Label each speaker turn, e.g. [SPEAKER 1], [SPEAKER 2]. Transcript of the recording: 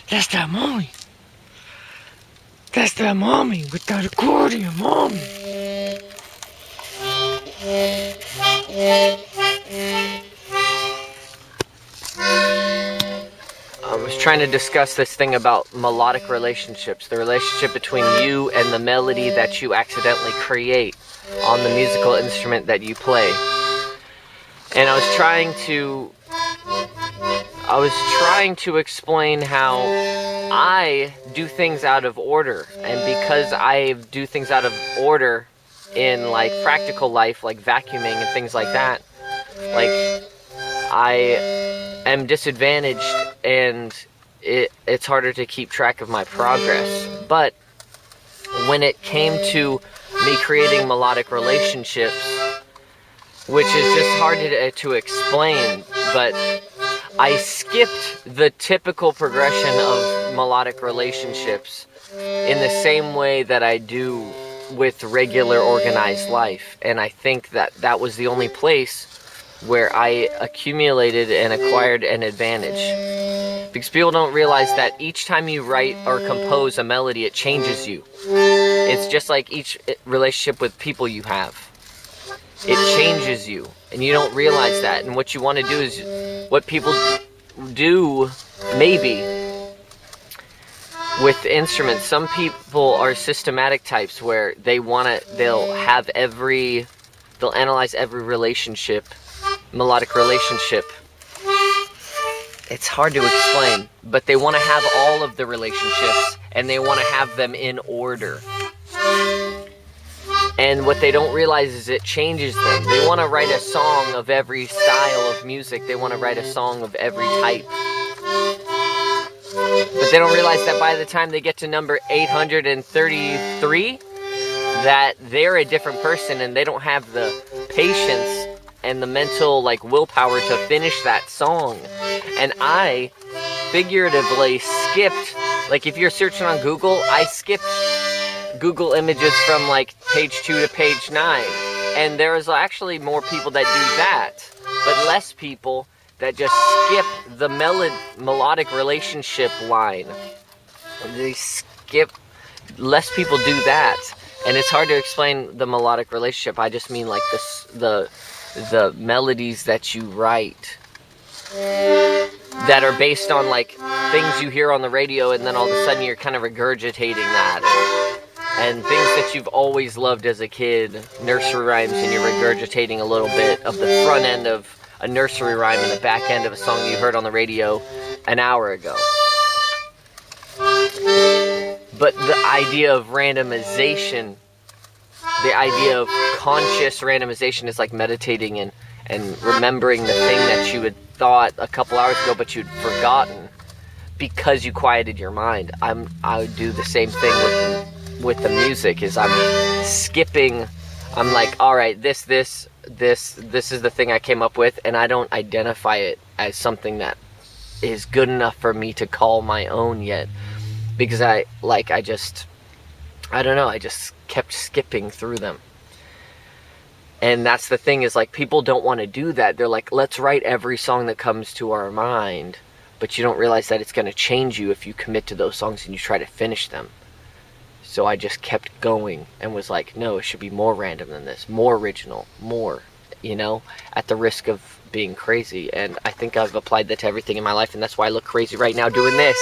[SPEAKER 1] That's that mommy. That's that mommy with that accordion, mommy. I was trying to discuss this thing about melodic relationships, the relationship between you and the melody that you accidentally create on the musical instrument that you play. And I was trying to explain how I do things out of order, and because I do things out of order in like practical life, like vacuuming and things like that, like I am disadvantaged and it's harder to keep track of my progress. But when it came to me creating melodic relationships, which is just hard to explain, but I skipped the typical progression of melodic relationships in the same way that I do with regular organized life. And I think that was the only place where I accumulated and acquired an advantage. Because people don't realize that each time you write or compose a melody, it changes you. It's just like each relationship with people you have. It changes you, and you don't realize that. And what you want to do is what people do, maybe, with instruments. Some people are systematic types where they'll analyze every relationship, melodic relationship. It's hard to explain, but they want to have all of the relationships, and they want to have them in order. And what they don't realize is it changes them. They want to write a song of every style of music. They want to write a song of every type. But they don't realize that by the time they get to number 833, that they're a different person and they don't have the patience and the mental willpower to finish that song. And I figuratively skipped, if you're searching on Google, I skipped Google images from page 2 to page 9, and there's actually more people that do that, but less people that just skip the melodic relationship line. Less people do that, and it's hard to explain the melodic relationship. I just mean the melodies that you write that are based on things you hear on the radio, and then all of a sudden you're kind of regurgitating that. And things that you've always loved as a kid, nursery rhymes, and you're regurgitating a little bit of the front end of a nursery rhyme and the back end of a song you heard on the radio an hour ago. But the idea of randomization, the idea of conscious randomization is like meditating and remembering the thing that you had thought a couple hours ago but you'd forgotten because you quieted your mind. I would do the same thing with the music. Is I'm skipping. I'm like, all right, this is the thing I came up with, and I don't identify it as something that is good enough for me to call my own yet, because I just kept skipping through them. And that's the thing, is people don't want to do that. They're like, let's write every song that comes to our mind, but you don't realize that it's going to change you if you commit to those songs and you try to finish them. So I just kept going and was like, no, it should be more random than this, more original, more, at the risk of being crazy. And I think I've applied that to everything in my life, and that's why I look crazy right now doing this.